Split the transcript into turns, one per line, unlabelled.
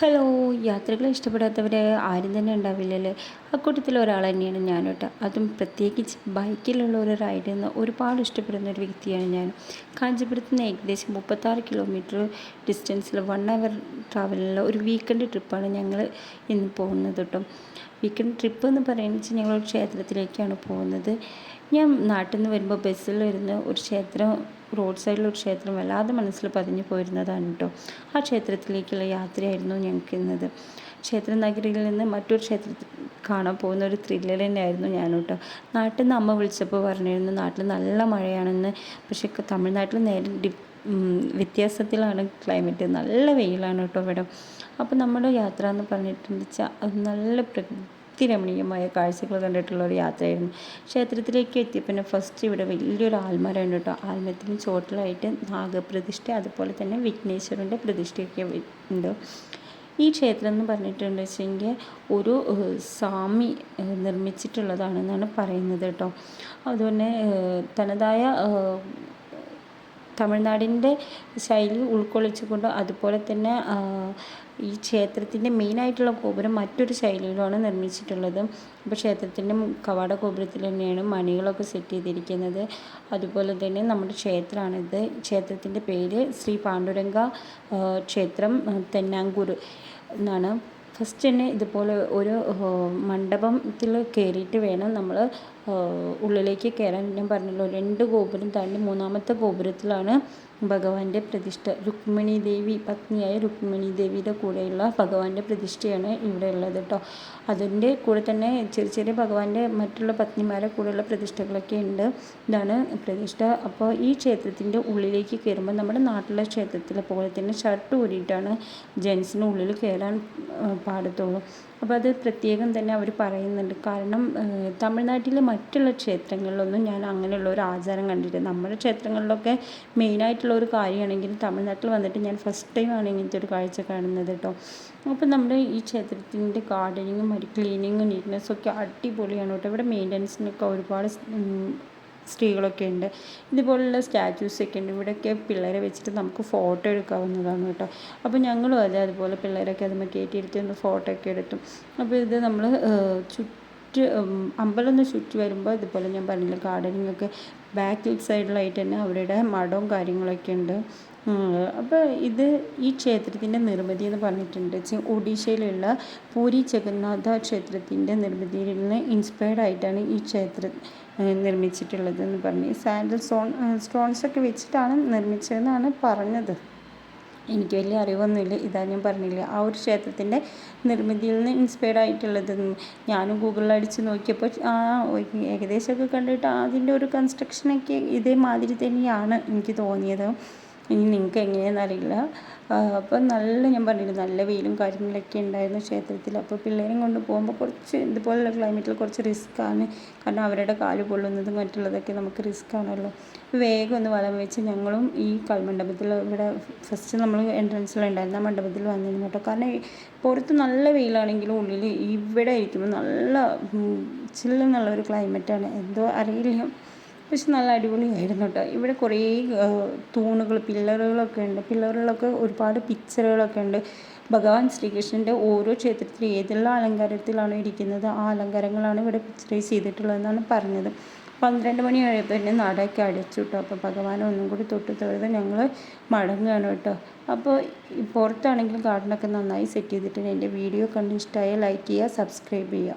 Hello. യാത്രകളെ ഇഷ്ടപ്പെടാത്തവർ ആരും തന്നെ ഉണ്ടാവില്ലല്ലേ. അക്കൂട്ടത്തിൽ ഒരാൾ തന്നെയാണ് ഞാൻ കേട്ടോ. അതും പ്രത്യേകിച്ച് ബൈക്കിലുള്ള ഒരു റൈഡിൽ നിന്ന് ഒരുപാട് ഇഷ്ടപ്പെടുന്ന ഒരു വ്യക്തിയാണ് ഞാൻ. കാഞ്ചീപുരത്ത് നിന്ന് ഏകദേശം 36 കിലോമീറ്റർ ഡിസ്റ്റൻസിൽ 1 അവർ ട്രാവലിലുള്ള ഒരു വീക്കെൻഡ് ട്രിപ്പാണ് ഞങ്ങൾ ഇന്ന് പോകുന്നത് കേട്ടോ. വീക്കെൻഡ് ട്രിപ്പ് എന്ന് പറയുന്നത് വെച്ചാൽ ഞങ്ങളൊരു ക്ഷേത്രത്തിലേക്കാണ് പോകുന്നത്. ഞാൻ നാട്ടിൽ നിന്ന് വരുമ്പോൾ ബസ്സിൽ വരുന്ന ഒരു ക്ഷേത്രം, റോഡ് സൈഡിലൊരു ക്ഷേത്രം വല്ലാതെ മനസ്സിൽ പതിഞ്ഞു പോയിരുന്നതാണ് കേട്ടോ. ആ ക്ഷേത്രത്തിലേക്കുള്ള യാത്രയായിരുന്നു ഞങ്ങൾക്ക് ഇന്നത്. ക്ഷേത്ര നഗരിയിൽ നിന്ന് മറ്റൊരു ക്ഷേത്രത്തിൽ കാണാൻ പോകുന്ന ഒരു ത്രില്ലർ തന്നെയായിരുന്നു ഞാൻ കേട്ടോ. നാട്ടിൽ നിന്ന് അമ്മ വിളിച്ചപ്പോൾ പറഞ്ഞിരുന്നു നാട്ടിൽ നല്ല മഴയാണെന്ന്. പക്ഷേ തമിഴ്നാട്ടിൽ നേരെ വ്യത്യാസത്തിലാണ് ക്ലൈമറ്റ്. നല്ല വെയിലാണ് കേട്ടോ ഇവിടെ. അപ്പോൾ നമ്മുടെ യാത്ര എന്ന് പറഞ്ഞിട്ടുണ്ടെന്ന് വെച്ചാൽ നല്ല രമണീയമായ കാഴ്ചകൾ കണ്ടിട്ടുള്ള ഒരു യാത്രയായിരുന്നു. ക്ഷേത്രത്തിലേക്ക് എത്തിയപ്പോൾ ഫസ്റ്റ് ഇവിടെ വലിയൊരു ആൽമരം ഉണ്ട് കേട്ടോ. ആൽമരത്തിന് ചോട്ടിലായിട്ട് നാഗപ്രതിഷ്ഠ, അതുപോലെ തന്നെ വിഘ്നേശ്വരൻ്റെ പ്രതിഷ്ഠയൊക്കെ ഉണ്ട്. ഈ ക്ഷേത്രം എന്ന് പറഞ്ഞിട്ടുണ്ടെന്ന് വെച്ചെങ്കിൽ ഒരു സ്വാമി നിർമ്മിച്ചിട്ടുള്ളതാണെന്നാണ് പറയുന്നത് കേട്ടോ. അതുപോലെ തനതായ തമിഴ്നാടിൻ്റെ ശൈലി ഉൾക്കൊള്ളിച്ചുകൊണ്ട്, അതുപോലെ തന്നെ ഈ ക്ഷേത്രത്തിൻ്റെ മെയിനായിട്ടുള്ള ഗോപുരം മറ്റൊരു ശൈലിയിലാണ് നിർമ്മിച്ചിട്ടുള്ളത്. അപ്പോൾ ക്ഷേത്രത്തിൻ്റെ കവാട ഗോപുരത്തിൽ തന്നെയാണ് മണികളൊക്കെ സെറ്റ് ചെയ്തിരിക്കുന്നത്. അതുപോലെ തന്നെ നമ്മുടെ ക്ഷേത്രമാണിത്. ക്ഷേത്രത്തിൻ്റെ പേര് ശ്രീ പാണ്ഡുരംഗ ക്ഷേത്രം തെന്നാങ്കൂർ എന്നാണ്. ഫസ്റ്റ് തന്നെ ഇതുപോലെ ഒരു മണ്ഡപത്തിൽ കയറിയിട്ട് വേണം നമ്മൾ ഉള്ളിലേക്ക് കയറാൻ. ഞാൻ പറഞ്ഞല്ലോ 2 ഗോപുരം താണ്ടി 3ാമത്തെ ഗോപുരത്തിലാണ് ഭഗവാന്റെ പ്രതിഷ്ഠ. രുക്മിണി ദേവി, പത്നിയായ രുക്മിണി ദേവിയുടെ കൂടെയുള്ള ഭഗവാന്റെ പ്രതിഷ്ഠയാണ് ഇവിടെ ഉള്ളത് കേട്ടോ. അതിൻ്റെ കൂടെ തന്നെ ചെറിയ ചെറിയ ഭഗവാന്റെ മറ്റുള്ള പത്നിമാരെ കൂടെയുള്ള പ്രതിഷ്ഠകളൊക്കെ ഉണ്ട്. ഇതാണ് പ്രതിഷ്ഠ. അപ്പോൾ ഈ ക്ഷേത്രത്തിൻ്റെ ഉള്ളിലേക്ക് കയറുമ്പോൾ നമ്മുടെ നാട്ടിലെ ക്ഷേത്രത്തിലെ പോലെ തന്നെ ഷർട്ട് ഊരിയിട്ടാണ് ജെൻസിന് ഉള്ളിൽ കയറാൻ പാടത്തുള്ളൂ. അപ്പോൾ അത് പ്രത്യേകം തന്നെ അവർ പറയുന്നുണ്ട്. കാരണം തമിഴ്നാട്ടിലെ മറ്റുള്ള ക്ഷേത്രങ്ങളിലൊന്നും ഞാൻ അങ്ങനെയുള്ള ഒരു ആചാരം കണ്ടിട്ടില്ല. നമ്മുടെ ക്ഷേത്രങ്ങളിലൊക്കെ മെയിനായിട്ടുള്ള ഒരു കാര്യമാണെങ്കിൽ തമിഴ്നാട്ടിൽ വന്നിട്ട് ഞാൻ ഫസ്റ്റ് ടൈമാണ് ഇങ്ങനത്തെ ഒരു കാഴ്ച കാണുന്നത് കേട്ടോ. അപ്പോൾ നമ്മുടെ ഈ ക്ഷേത്രത്തിൻ്റെ ഗാർഡനിങ്ങും ക്ലീനിങ്ങും നീറ്റ്നെസ്സൊക്കെ അടിപൊളിയാണ് കേട്ടോ. ഇവിടെ മെയിൻ്റനൻസിനൊക്കെ ഒരുപാട് സ്ത്രീകളൊക്കെ ഉണ്ട്. ഇതുപോലുള്ള സ്റ്റാച്യൂസൊക്കെ ഉണ്ട്. ഇവിടെയൊക്കെ പിള്ളേരെ വെച്ചിട്ട് നമുക്ക് ഫോട്ടോ എടുക്കാവുന്നതാണ് കേട്ടോ. അപ്പോൾ ഞങ്ങളും അതുപോലെ പിള്ളേരൊക്കെ അതുമ്പോൾ കയറ്റിയിരുത്തി ഒന്ന് ഫോട്ടോ ഒക്കെ എടുത്തു. അപ്പോൾ ഇത് നമ്മൾ അമ്പലം ഒന്ന് ചുറ്റി വരുമ്പോൾ ഇതുപോലെ ഞാൻ പറഞ്ഞില്ല ഗാർഡനിങ് ഒക്കെ ബാക്ക് സൈഡിലായിട്ട് തന്നെ അവരുടെ മഠവും കാര്യങ്ങളൊക്കെ ഉണ്ട്. അപ്പോൾ ഈ ക്ഷേത്രത്തിൻ്റെ നിർമ്മിതി എന്ന് പറഞ്ഞിട്ടുണ്ട് ഒഡീഷയിലുള്ള പൂരി ജഗന്നാഥ ക്ഷേത്രത്തിൻ്റെ നിർമ്മിതിയിൽ നിന്ന് ഇൻസ്പയർഡ് ആയിട്ടാണ് ഈ ക്ഷേത്രം നിർമ്മിച്ചിട്ടുള്ളതെന്ന് പറഞ്ഞ് സാൻഡൽ സ്റ്റോൺസൊക്കെ വെച്ചിട്ടാണ് നിർമ്മിച്ചതെന്നാണ് പറഞ്ഞത്. എനിക്ക് വലിയ അറിവൊന്നുമില്ല. ഇതാ ഞാൻ പറഞ്ഞില്ല ആ ഒരു ക്ഷേത്രത്തിൻ്റെ നിർമ്മിതിയിൽ നിന്ന് ഇൻസ്പയർഡ് ആയിട്ടുള്ളത്. ഞാനും ഗൂഗിളിൽ അടിച്ച് നോക്കിയപ്പോൾ ഏകദേശമൊക്കെ കണ്ടിട്ട് അതിൻ്റെ ഒരു കൺസ്ട്രക്ഷനൊക്കെ ഇതേമാതിരി തന്നെയാണ് എനിക്ക് തോന്നിയത്. ഇനി നിങ്ങൾക്ക് എങ്ങനെയാണെന്ന് അറിയില്ല. അപ്പം ഞാൻ പറഞ്ഞില്ല നല്ല വെയിലും കാര്യങ്ങളൊക്കെ ഉണ്ടായിരുന്നു ക്ഷേത്രത്തിൽ. അപ്പോൾ പിള്ളേരെയും കൊണ്ട് പോകുമ്പോൾ കുറച്ച് ഇതുപോലുള്ള ക്ലൈമറ്റിൽ കുറച്ച് റിസ്ക്കാണ്. കാരണം അവരുടെ കാല് പൊള്ളുന്നതും മറ്റുള്ളതൊക്കെ നമുക്ക് റിസ്ക്കാണല്ലോ. വേഗം ഒന്ന് വലം വെച്ച് ഞങ്ങളും ഈ കൽമണ്ഡപത്തിൽ ഇവിടെ ഫസ്റ്റ് നമ്മൾ എൻട്രൻസിലുണ്ടായിരുന്ന മണ്ഡപത്തിൽ വന്നിരുന്നു കേട്ടോ. കാരണം പുറത്ത് നല്ല വെയിലാണെങ്കിലും ഉള്ളിൽ ഇവിടെ ഇരിക്കുമ്പോൾ നല്ല ചില്ലെന്നുള്ള ഒരു ക്ലൈമറ്റാണ്. എന്തോ അറിയില്ല, പക്ഷെ നല്ല അടിപൊളിയായിരുന്നു കേട്ടോ. ഇവിടെ കുറേ പില്ലറുകളൊക്കെ ഉണ്ട്. പില്ലറുകളൊക്കെ ഒരുപാട് പിക്ചറുകളൊക്കെ ഉണ്ട്. ഭഗവാൻ ശ്രീകൃഷ്ണൻ്റെ ഓരോ ക്ഷേത്രത്തിൽ ഏതെല്ലാം അലങ്കാരത്തിലാണ് ഇരിക്കുന്നത് ആ അലങ്കാരങ്ങളാണ് ഇവിടെ പിക്ചറൈസ് ചെയ്തിട്ടുള്ളതെന്നാണ് പറഞ്ഞത്. 12 മണി കഴിയപ്പോൾ തന്നെ നടയൊക്കെ അടച്ചു കേട്ടോ. അപ്പോൾ ഭഗവാനെ ഒന്നും കൂടി തൊട്ട് തൊഴുത് ഞങ്ങൾ മടങ്ങുകയാണ് കേട്ടോ. അപ്പോൾ പുറത്താണെങ്കിലും ഗാർഡനൊക്കെ നന്നായി സെറ്റ് ചെയ്തിട്ടുണ്ട്. എൻ്റെ വീഡിയോ കണ്ട് ഇഷ്ടമായ ലൈക്ക് ചെയ്യുക, സബ്സ്ക്രൈബ് ചെയ്യുക.